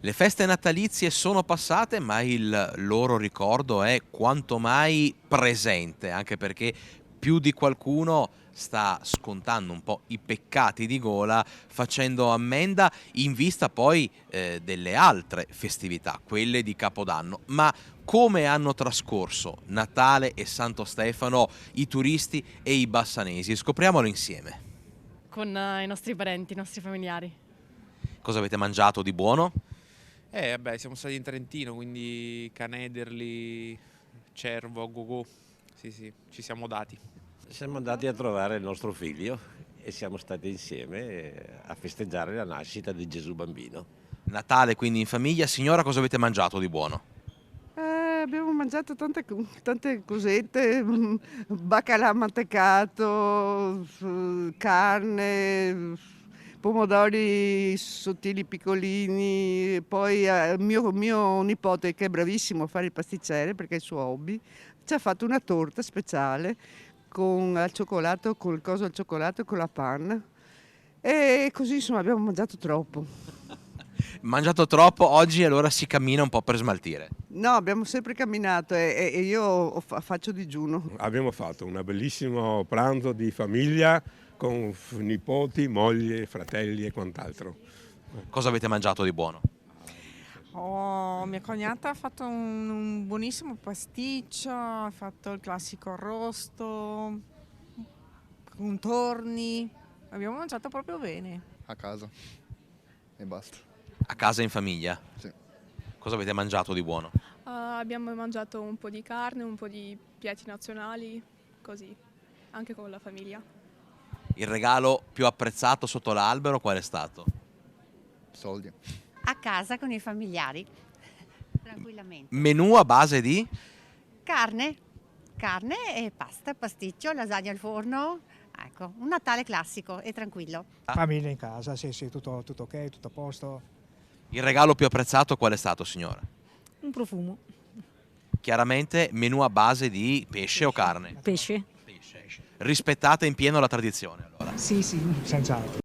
Le feste natalizie sono passate, ma il loro ricordo è quanto mai presente, anche perché più di qualcuno sta scontando un po' i peccati di gola, facendo ammenda in vista poi delle altre festività, quelle di Capodanno. Ma come hanno trascorso Natale e Santo Stefano i turisti e i bassanesi? Scopriamolo insieme. Con i nostri parenti, i nostri familiari. Cosa avete mangiato di buono? Vabbè, siamo stati in Trentino, quindi Canederli, Cervo, Gogò. Sì, sì, ci siamo dati. Siamo andati a trovare il nostro figlio e siamo stati insieme a festeggiare la nascita di Gesù bambino. Natale quindi in famiglia. Signora, cosa avete mangiato di buono? Abbiamo mangiato tante cosette, baccalà mantecato, carne, pomodori sottili piccolini, poi mio nipote che è bravissimo a fare il pasticcere perché è il suo hobby, ci ha fatto una torta speciale con al cioccolato, col coso al cioccolato e con la panna e così insomma abbiamo mangiato troppo. Mangiato troppo oggi, allora si cammina un po' per smaltire. No, abbiamo sempre camminato e io faccio digiuno. Abbiamo fatto un bellissimo pranzo di famiglia con nipoti, moglie, fratelli e quant'altro. Cosa avete mangiato di buono? Mia cognata ha fatto un buonissimo pasticcio, ha fatto il classico arrosto, contorni. Abbiamo mangiato proprio bene. A casa e basta. A casa in famiglia? Sì. Cosa avete mangiato di buono? Abbiamo mangiato un po' di carne, un po' di piatti nazionali, così, anche con la famiglia. Il regalo più apprezzato sotto l'albero qual è stato? Soldi. A casa con i familiari, tranquillamente. Menù a base di? Carne e pasta, pasticcio, lasagna al forno. Ecco, un Natale classico e tranquillo. Famiglia in casa, sì, tutto ok, tutto a posto. Il regalo più apprezzato qual è stato, signora? Un profumo. Chiaramente menù a base di pesce o carne? Pesce. Pesce. Rispettate in pieno la tradizione, allora. Sì, senz'altro.